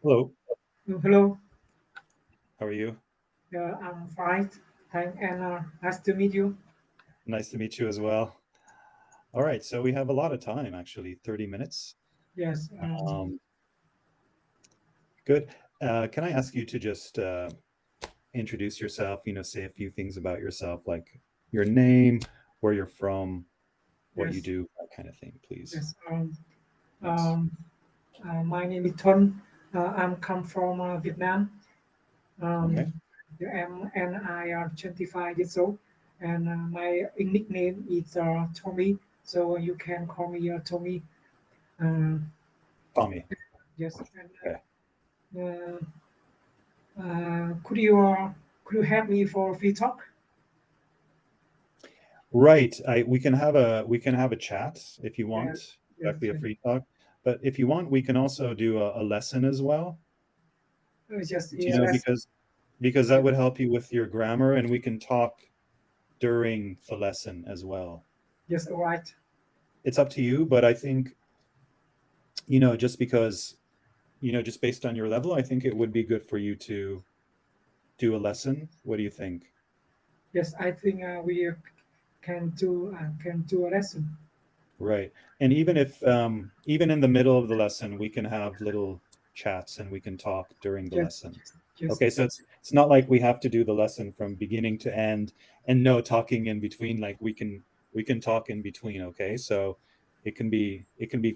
Hello, Hello, how are you? I'm fine. Thank and nice to meet you. Nice to meet you as well. All right, so we have a lot of time, actually, 30 minutes. Yes, Um, Good. Can I ask you to just introduce yourself, say a few things about yourself, like your name, where you're from, what you yes, do, that kind of thing, please. yes. Thanks. Um, my name is Thuân. I'm come from Vietnam. Okay. And I am 25 years old. And my nickname is Tommy. So you can call me Tommy. Uh, Tommy. yes. And Okay. could you help me for free talk? Right. We can have a chat if you Yes, want, yes, directly a yes. free talk. But if you want, we can also do a lesson as well. Just Do you yeah, know that's because that yes, would help you with your grammar, and we can talk during the lesson as well. yes, all right. It's up to you, but I think, just because, just based on your level, I think it would be good for you to do a lesson. What do you think? Yes, I think we can do a lesson. Right. And even in the middle of the lesson, we can have little chats and we can talk during the Yes, lesson. yes, Okay, so it's not like we have to do the lesson from beginning to end and no talking in between. Like we can talk in between, okay? So it can be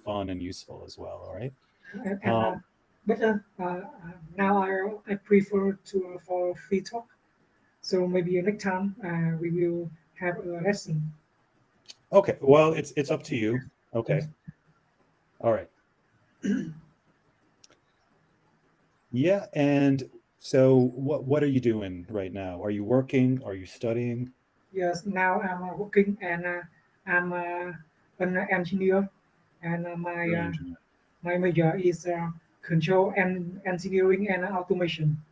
fun and useful as well, all right? and Um, but now I prefer to for free talk. So maybe next time we will have a lesson. okay, well, it's up to you. Yes. Okay. All right. Yeah, and so what are you doing right now? Are you working? Are you studying? Yes. Now I'm working and I'm an engineer, and You're an engineer. my major is control and engineering and automation.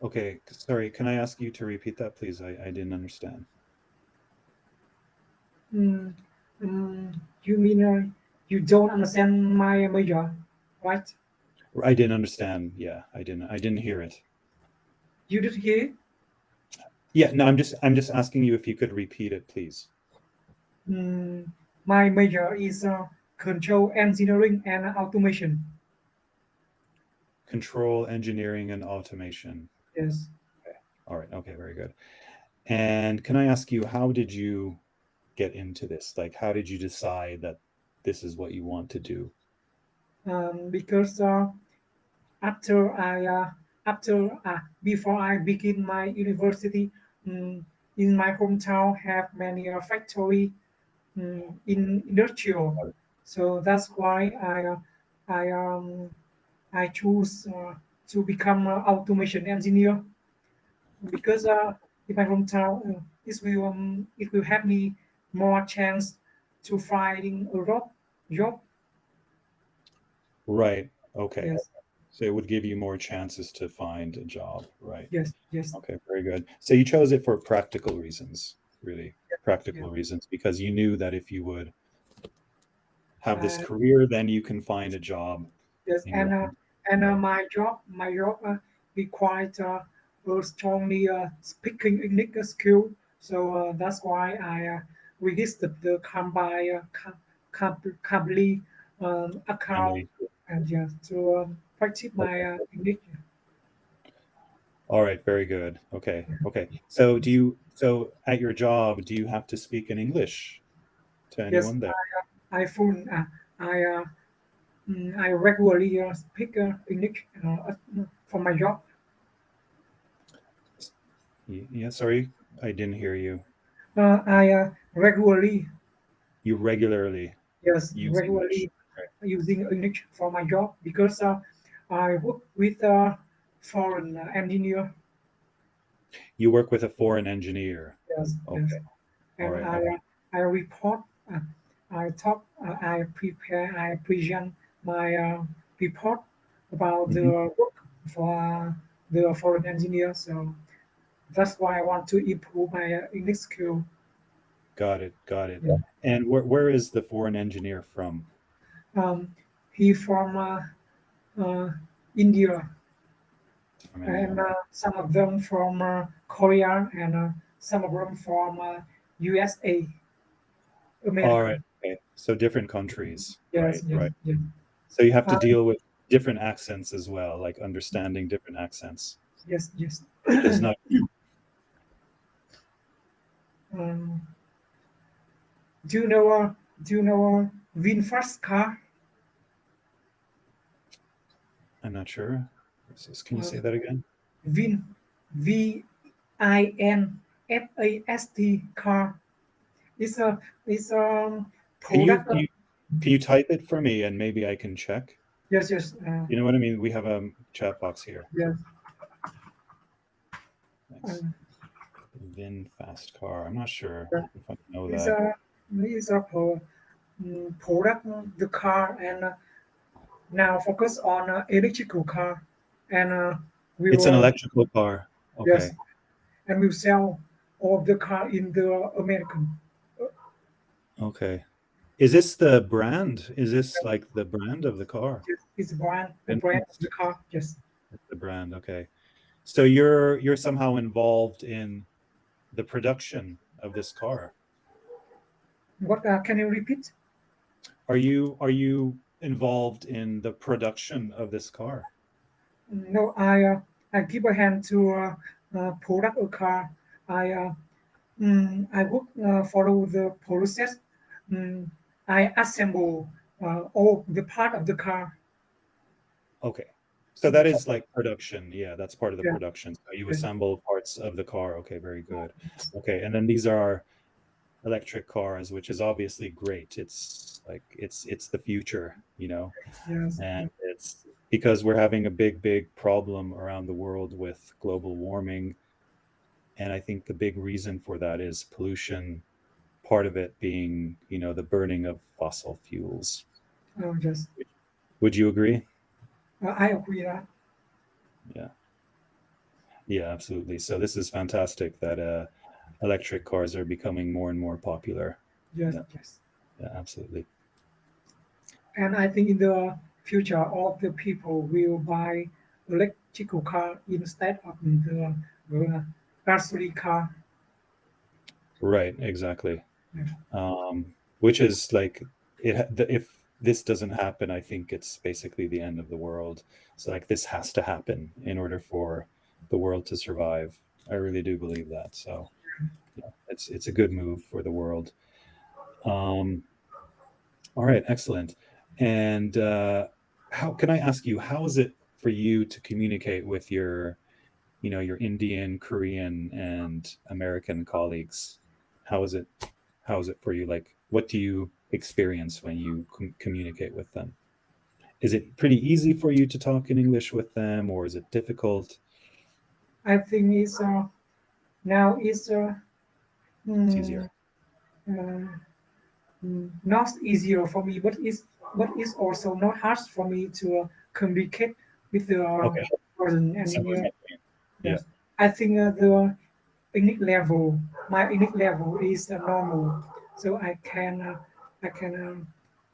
Okay, sorry, can I ask you to repeat that, please? I didn't understand. Mm, you mean you don't understand my major, right? I didn't understand. Yeah, I didn't hear it. You did hear? Yeah, no, I'm just asking you if you could repeat it, please. Mm, my major is control engineering and automation. Control engineering and automation. Yes. Okay. All right. Okay, very good. And can I ask you, how did you get into this? Like, how did you decide that this is what you want to do? Because after I after before I begin my university, mm, in my hometown have many factory in industrial. So that's why I I choose to become an automation engineer because in my hometown, it will have me more chance to finding a job. Right. Okay. Yes, So it would give you more chances to find a job, right? yes, yes, Okay, very good. So you chose it for practical reasons, really yes, practical reasons, because you knew that if you would have this uh, career, then you can find a job yes, in your home. and Right. my job required strongly speaking English skill. So that's why I registered the Cambly account Family. and yeah, to practice my Okay. English. All right, very good. Okay. Okay. So at your job, do you have to speak in English to Yes, anyone there? I full I I regularly speak English for my job. Yeah, sorry, I didn't hear you. I regularly You regularly yes use English. regularly Right. using English for my job because I work with foreign engineer. You work with a foreign engineer. Yes, yes, Okay. All and right. Okay. I report. I talk. I prepare. I present my report about the Mhm. work for the foreign engineer. So that's why I want to improve my English skill. Got it. Got it. Yeah. And where is the foreign engineer from? Um, he from India, From and India. some of them from Korea, and some of them from USA, All right. America. Okay. So different countries. Yes, Right. yes, Right. yes. So you have to Uh, deal with different accents as well, like understanding different accents, yes, yes. which is not. um, do you know? Do you know VinFast car? I'm not sure. Can you Uh, say that again? Vin, VINFAST car. It's a Can you product. can you can you type it for me and maybe I can check? Yes, yes, You know what I mean? We have a chat box here. yes. Thanks. Um, Vin fast car. I'm not sure yeah. if I know It's that. a product the car, and now focus on electrical car, and we It's an will electrical car. yes, Okay. and we'll sell all of the car in the American. Okay. Is this the brand? Is this like the brand of the car? Yes, it's brand of the VinFast. car. Yes. It's the brand. Okay. So you're somehow involved in the production of this car. What can you repeat? Are you involved in the production of this car? No, I give a hand to product a car. I I would follow the process. Mm, I assemble all the part of the car. Okay. So that is like production. Yeah, that's part of the Yeah, production. So you yeah, assemble parts of the car. Okay, very good. Okay, and then these are electric cars, which is obviously great. It's like it's the future, yes, and it's because we're having a big problem around the world with global warming, and I think the big reason for that is pollution, part of it being, the burning of fossil fuels. yes. Would you agree? I agree that. Yeah. Yeah, absolutely. So this is fantastic that electric cars are becoming more and more popular. Yes, Yeah, yes. yeah, absolutely. And I think in the future, all of the people will buy electrical car instead of the gasoline car. Right, exactly. Yeah. Which is like if this doesn't happen, I think it's basically the end of the world. So like this has to happen in order for the world to survive. I really do believe that. So yeah, it's a good move for the world. Um, all right, excellent. And how can I ask you, how is it for you to communicate with your Indian, Korean, and American colleagues? How is it? How is it for you? Like, what do you experience when you communicate with them? Is it pretty easy for you to talk in English with them, or is it difficult? I think it's now it's It's mm, easier. uh, not easier for me, but it's also not hard for me to communicate with the Okay, person. And similar. Yeah. yes, I think the English level, my English level is normal, so I can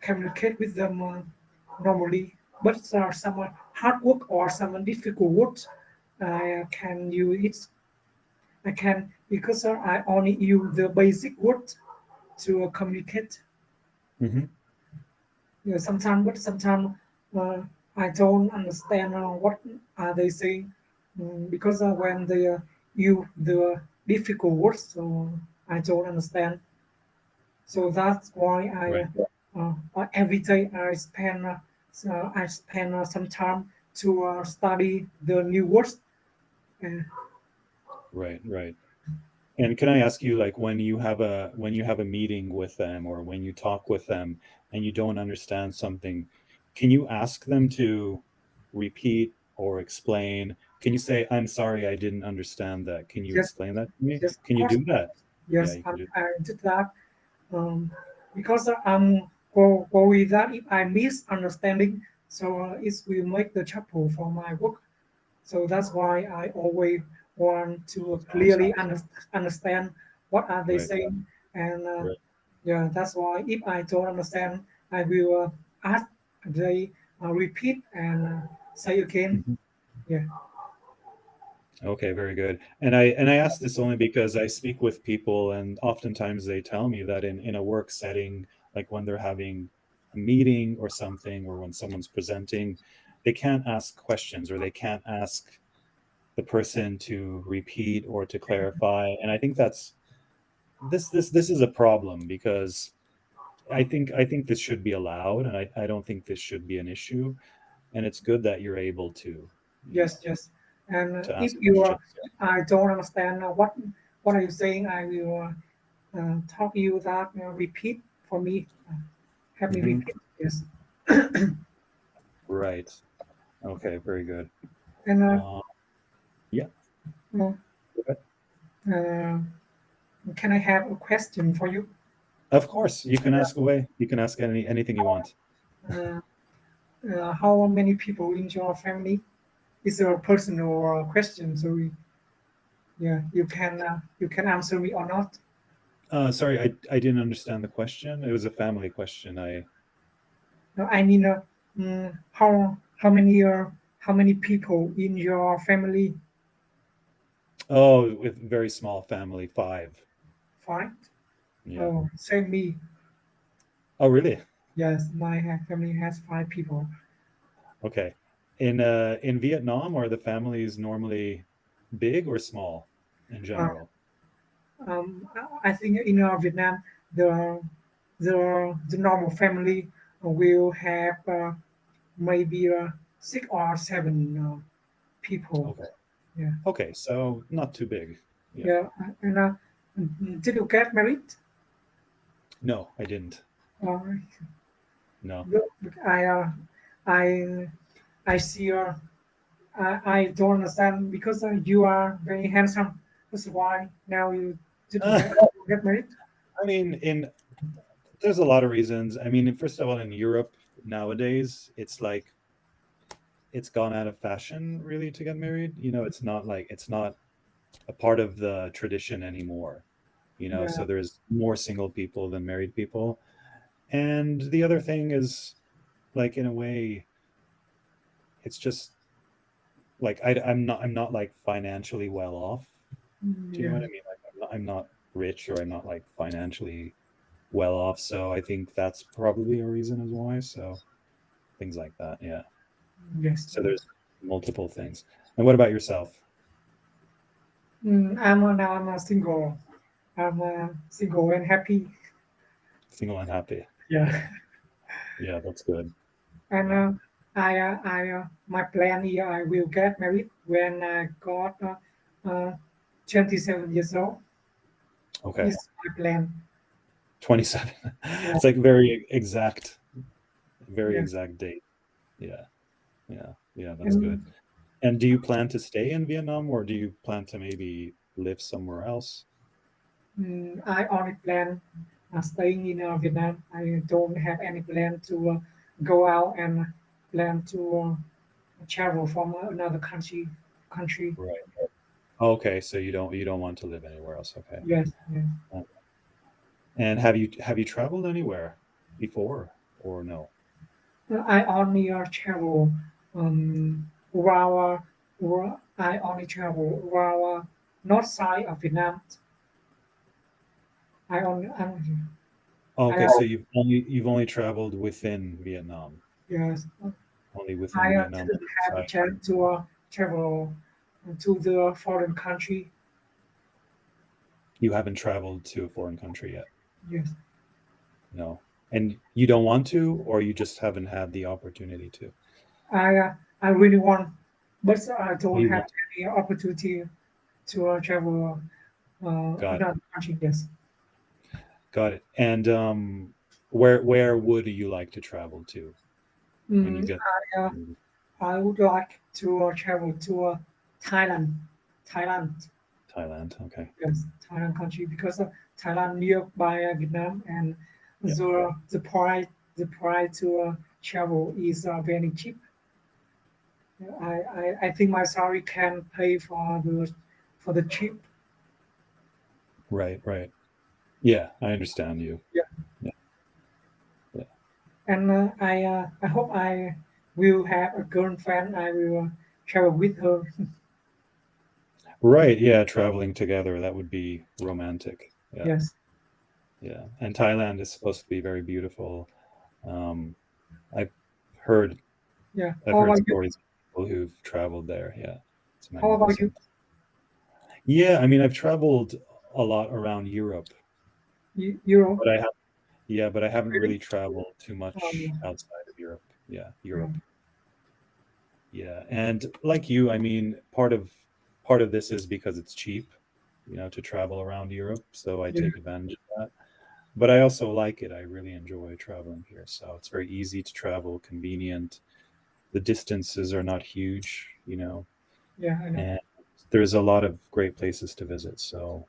communicate with them normally. But some hard work or some difficult words, I can use it. I can because I only use the basic words to communicate. Hmm. Yeah, sometimes, but sometimes I don't understand what are they saying because when they use the difficult words, so I don't understand. So that's why Right. every day I spend some time to study the new words. Uh, Right. Right. And can I ask you, like, when you have a meeting with them or when you talk with them and you don't understand something, can you ask them to repeat or explain? Can you say, "I'm sorry, I didn't understand that. Can you yes, explain that to me?" yes, of Can you course. do that? Yeah, Yes, you can do. I did that um, because for with that if I misunderstanding, so it will make the trouble for my work. So that's why I always want to clearly understand what are they Right. saying, and Right. yeah, that's why if I don't understand, I will ask they repeat and say again. Mhm. Yeah. Okay, very good. And I ask this only because I speak with people, and oftentimes they tell me that in a work setting, like when they're having a meeting or something, or when someone's presenting, they can't ask questions, or they can't ask the person to repeat or to clarify. And I think that's this is a problem, because I think this should be allowed, and I don't think this should be an issue. And it's good that you're able to, Yes, yes. And to if ask you questions. I don't understand what are you saying, I will talk you that repeat for me. Help me Mhm. repeat. Yes. Right. Okay, very good. And Uh, yeah. uh, Go ahead. uh, can I have a question for you? Of course, you can ask away. You can ask anything you want. Uh, how many people in your family? It's a personal question, so yeah, you can answer me or not. Sorry, I didn't understand the question. It was a family question. No, I mean, how many people in your family? Oh, with very small family, 5. Five. Yeah. Oh, same me. Oh, really? Yes, my family has 5 people. Okay. In Vietnam, are the families normally big or small in Uh, general? I think in Vietnam, the the normal family will have maybe 6 or 7 people. Okay. Yeah, Okay, so not too big. Yeah. yeah. And did you get married? No, I didn't. Uh, No. look, I I see. I don't understand because you are very handsome. That's why now you didn't get married. I mean, in there's a lot of reasons. I mean, first of all, in Europe nowadays, it's like it's gone out of fashion really to get married. It's not a part of the tradition anymore. Yeah, So there's more single people than married people. And the other thing is, like, in a way, it's just like I'm not like financially well off. Do you know yeah, what I mean? Like I'm not rich, or I'm not like financially well off. So I think that's probably a reason as why. So things like that. Yeah. yes. So there's multiple things. And what about yourself? Now I'm single. I'm single and happy. Single and happy. Yeah, Yeah, that's good. and Yeah. my plan here I will get married when I got 27 years old. Okay. Is my plan. 27. Yeah, It's like very yeah. exact date. Yeah. Yeah. Yeah, that's And good. And do you plan to stay in Vietnam, or do you plan to maybe live somewhere else? I only plan staying in Vietnam. I don't have any plan to go out and plan to travel from another country. Right. Okay, so you don't want to live anywhere else. Okay. Yes, yes. Uh, And have you traveled anywhere before, or no? I only travel while I only travel while north side of Vietnam. I Okay, so you've only traveled within Vietnam, yes, only within I Vietnam didn't on the have a side. chance to travel to the foreign country. You haven't traveled to a foreign country yet. Yes, No. And you don't want to, or you just haven't had the opportunity to? I really want, but I Oh, don't you have want. any opportunity to travel Got it. another country. Yes, Got it. And where would you like to travel to when you mm, get I would like to travel to Thailand. Thailand, Thailand? Okay. yes, Thailand country because Thailand nearby Vietnam and Yeah. the price to travel is very cheap. I think my salary can pay for the trip. Right, right. Yeah, I understand you. Yeah, Yeah, yeah. and I hope I will have a girlfriend, I will travel with her. Right, yeah, traveling together, that would be romantic. Yeah, Yes. yeah. And Thailand is supposed to be very beautiful. Um, I've heard Yeah. I've How heard about you? stories of people who've traveled there. Yeah, it's How about you? magnificent. Yeah, I mean, I've traveled a lot around Europe, Europe? but I have yeah, but I haven't Really? really traveled too much Um, outside of Europe. Yeah, Europe. um, Yeah, and like you, I mean, part of this is because it's cheap, to travel around Europe, so I yeah. take advantage of that. But I also like it. I really enjoy traveling here. So it's very easy to travel, convenient. The distances are not huge, Yeah, I know. and there's a lot of great places to visit. So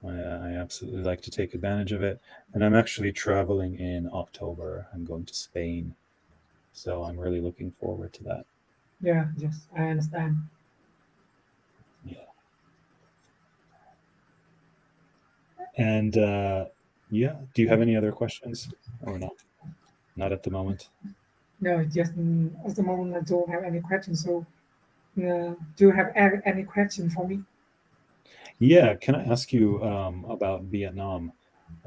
I absolutely like to take advantage of it. And I'm actually traveling in October. I'm going to Spain. So I'm really looking forward to that. Yeah, yes, I understand. Yeah. And yeah, do you have any other questions or not? Not at the moment. No, just at the moment I don't have any questions. So, do you have any question for me? Yeah, can I ask you about Vietnam?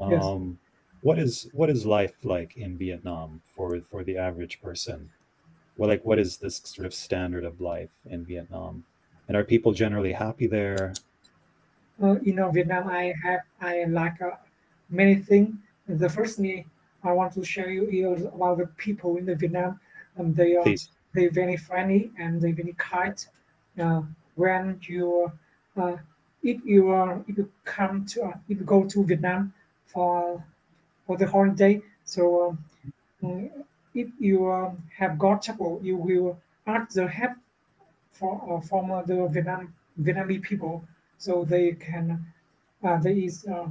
Yes. Um, what is life like in Vietnam for the average person? Well, like what is this sort of standard of life in Vietnam? And are people generally happy there? Vietnam, I like many things. The first thing I want to share you is about the people in the Vietnam. Please. They very friendly and they very kind. Uh, when you uh, if you come to if you go to Vietnam for the holiday, so if you have got trouble, you will ask the help from the Vietnamese people, so they can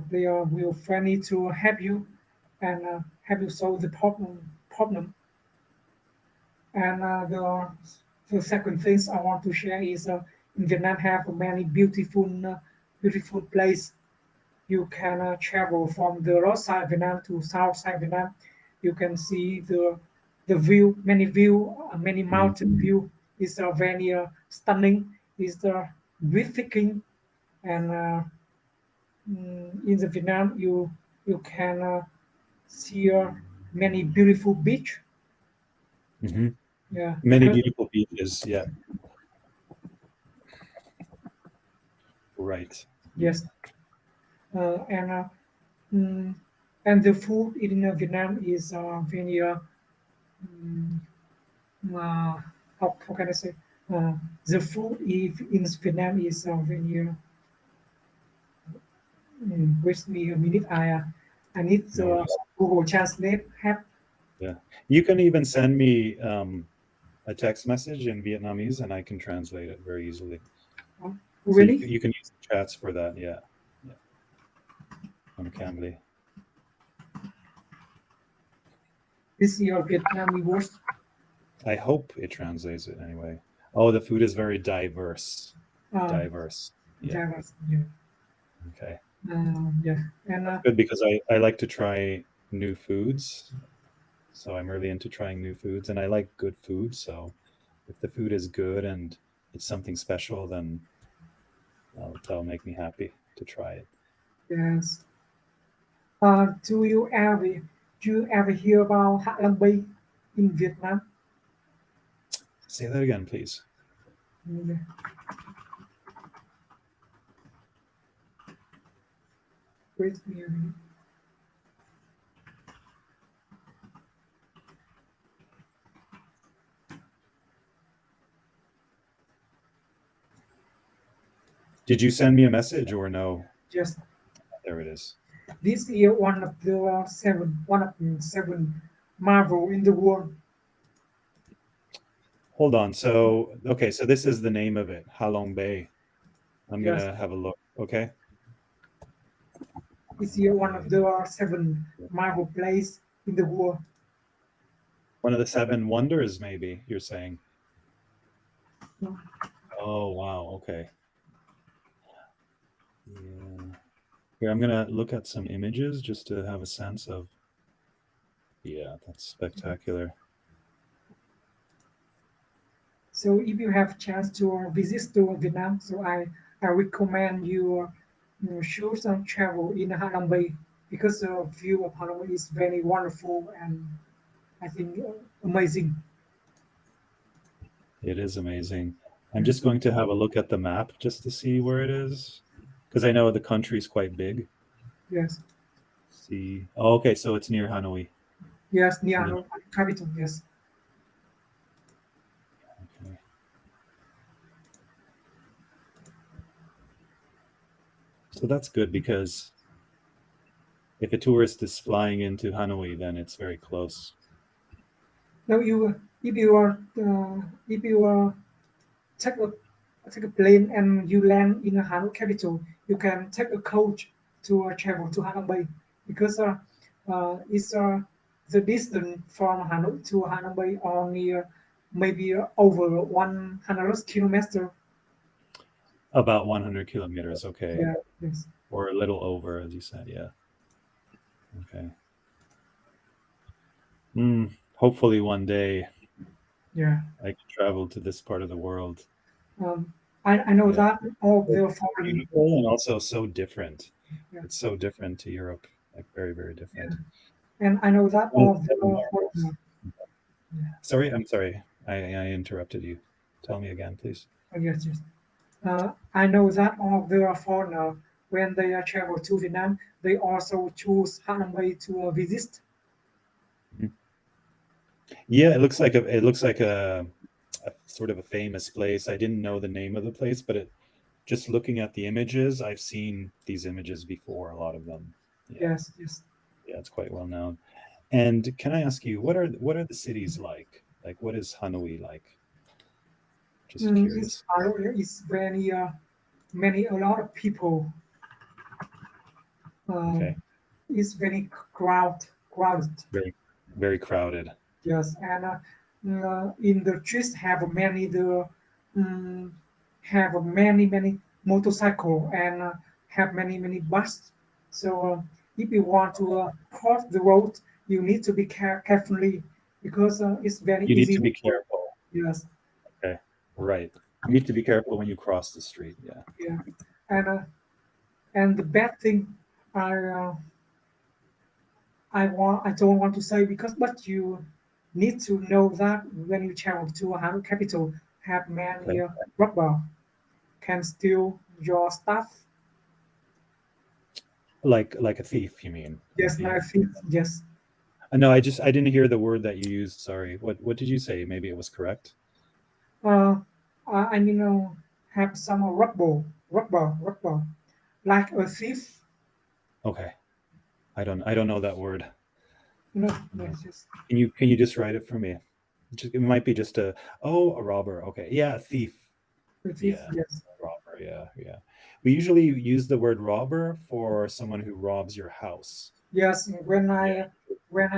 they are will friendly to help you and help you solve the problem. And the second things I want to share is in Vietnam have many beautiful place. You can travel from the north side Vietnam to south side Vietnam. You can see the view, many Mhm. mountain view. Is very stunning. Is breathtaking and in the Vietnam you can see many beautiful beach. Mhm. Yeah, Many because beautiful beaches. Yeah, right. Yeah. yes, and mm, and the food in Vietnam is very mm, uh, how can I say uh, the food in Vietnam is very wait me a minute I need No the worries. Google Translate help. Yeah. You can even send me a text message in Vietnamese and I can translate it very easily. So you Really, can, you can use the chats for that. Yeah. Yeah. On Cambly. this is your Vietnamese words. I hope it translates it anyway. Oh, the food is very diverse. Uh, Diverse. Yeah. Java. Yeah. Okay. Yeah, and That's good because I like to try new foods. So I'm really into trying new foods and I like good food. So if the food is good and it's something special, then that'll make me happy to try it. yes. Do you ever hear about Hạ Long Bay in Vietnam? Say that again, please. Mm, wait a minute. Did you send me a message or no? Just There it is. this year, one of the seven marvel in the world. Hold on. So, okay, so this is the name of it, Halong Bay. I'm Yes, gonna have a look. Okay. this year one of Okay. the seven marvel place in the world. One of the seven wonders, maybe you're saying. Oh, wow. Okay. Yeah. Here, I'm gonna look at some images just to have a sense of. Yeah, that's spectacular. So if you have a chance to visit to Vietnam, so I recommend you should travel in Halong Bay because the view of Halong Bay is very wonderful and I think amazing. It is amazing. I'm just going to have a look at the map just to see where it is, because I know the country is quite big. Yes, See, oh, okay, so it's near Hanoi. yes, near And then, Hanoi capital. Yes, okay. So that's good because if a tourist is flying into Hanoi, then it's very close. now you if you take a take a plane and you land in a Hanoi capital, you can take a coach to travel to Hanoi Bay because it's the distance from Hanoi to Hanoi Bay only maybe over 100 kilometers. About 100 kilometers, okay. Yeah, yes, Or a little over, as you said, yeah. Okay. Hopefully one day yeah. I can travel to this part of the world. Um, I know Yeah. that all of the It's so foreign. beautiful and also so different. Yeah, It's so different to Europe, like very, very different. and I know that Oh, all of the seven miles. foreign. Yeah. Sorry, I'm sorry. I interrupted you. Tell me again, please. Yes, yes. I know that all of the foreigner, when they travel to Vietnam, they also choose Hanoi to visit. Mhm. Yeah, it looks like a sort of a famous place. I didn't know the name of the place, but just looking at the images, I've seen these images before, a lot of them. Yeah, Yes, yes. yeah, it's quite well known. And can I ask you, what are the cities like? Like, what is Hanoi like? Just It's curious. Hanoi is very many a lot of people. Uh, Okay, it's very crowded. very, very crowded. Yes, and in the streets um, have many motorcycle and have many bus. So if you want to cross the road, you need to be carefully because it's very You need easy. to be careful. Yes, Okay, right. You need to be careful when you cross the street. Yeah. yeah, and uh, and the bad thing I uh, I don't want to say because but you need to know that when you travel to a hard capital, have many Okay. robber can steal your stuff. Like a thief, you mean? A Yes, thief. I think yes. No, I didn't hear the word that you used. Sorry. What did you say? Maybe it was correct. Uh, I mean, have some robber, like a thief. Okay. I don't know that word. No. Yes, yes, Can you just write it for me? It might be just a robber. Okay. Yeah, a thief. a thief. Yeah. Yes, Robber. Yeah, yeah. We usually use the word robber for someone who robs your house. yes. Yeah. When I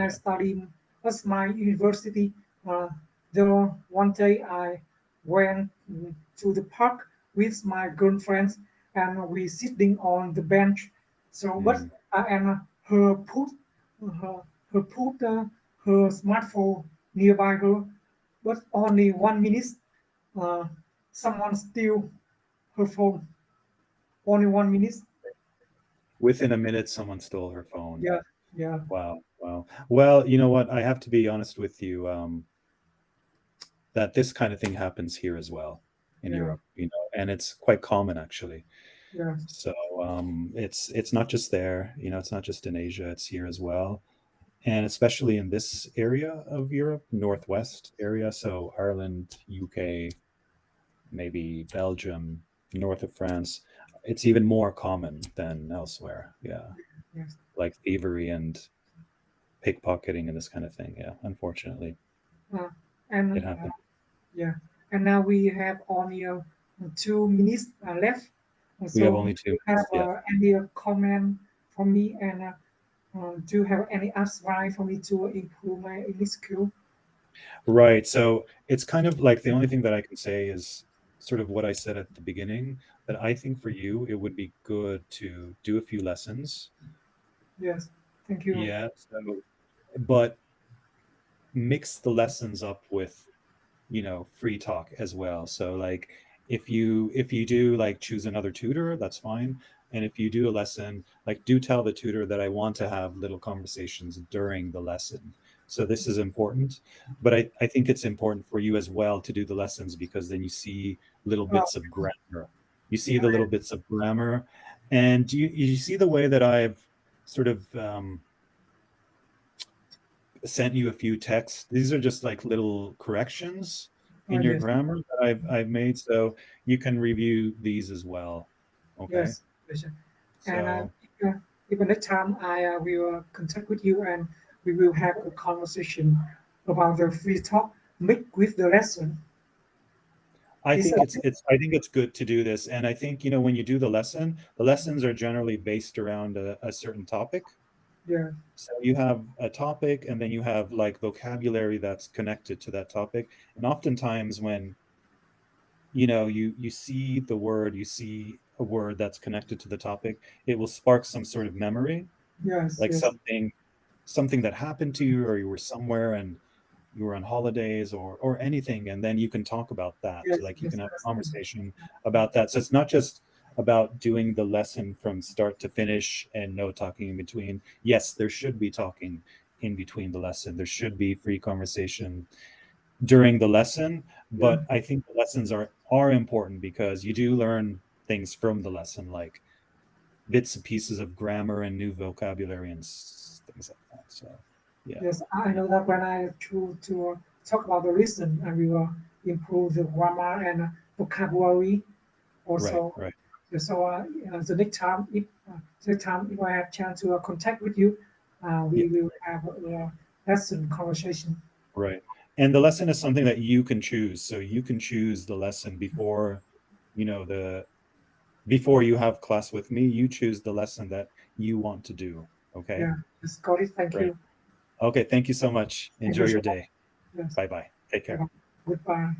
Yeah. studied at my university, uh, the one day I went to the park with my girlfriends, and we sitting on the bench. So, but Mm. and her, her put her smartphone nearby her, but only 1 minute, uh, someone steal her phone. Only 1 minute. Within a minute, someone stole her phone. Yeah, yeah, Wow. Wow. Well, you know what? I have to be honest with you. That this kind of thing happens here as well in yeah, Europe, and it's quite common actually. yeah, So it's not just there, it's not just in Asia, it's here as well. And especially in this area of Europe, northwest area, so Ireland, UK, maybe Belgium, north of France, it's even more common than elsewhere. Yeah, yes. like thievery and pickpocketing and this kind of thing. Yeah, unfortunately, Uh, and it happens. yeah, and now we have only 2 minutes left. We have So, do only two you have minutes. Yeah. any comment for me? And do you have any advice for me to improve my English skill? Right. So it's kind of like the only thing that I can say is sort of what I said at the beginning, that I think for you, it would be good to do a few lessons. Yes, thank you. Yeah. So, but mix the lessons up with free talk as well. So like if you do like choose another tutor, that's fine. And if you do a lesson, like do tell the tutor that I want to have little conversations during the lesson. So this is important. But I think it's important for you as well to do the lessons, because then you see little Oh, bits of grammar. You see yeah, the little bits of grammar. And you see the way that I've sort of sent you a few texts. These are just like little corrections oh in your yes, grammar that I've made, so you can review these as well. Okay, yes, yes. And so if next time I will contact with you and we will have a conversation about the free talk mixed with the lesson. I Is think it's good to do this, and I think when you do the lessons are generally based around a certain topic. yeah, So you have a topic, and then you have like vocabulary that's connected to that topic. And oftentimes when you see you see a word that's connected to the topic, it will spark some sort of memory, yes, like yes, something that happened to you, or you were somewhere and you were on holidays, or anything, and then you can talk about that. yes, Like you yes, can have a yes, conversation about that. So it's not just about doing the lesson from start to finish and no talking in between. Yes, there should be talking in between the lesson. There should be free conversation during the lesson, yeah, but I think the lessons are important because you do learn things from the lesson, like bits and pieces of grammar and new vocabulary and things like that. So yeah. yes. I know that when I choose to talk about the lesson, I will improve the grammar and vocabulary Right, also. right, So the next time if I have chance to contact with you, yeah, we will have a lesson conversation. right. And the lesson is something that you can choose. So you can choose the lesson before, you know, the before you have class with me, you choose the lesson that you want to do. Okay. Yeah, just got it. Thank Right. you. Okay. Thank you so much. Thank Enjoy you your so much. day. Yes. Bye bye. Take care. Goodbye.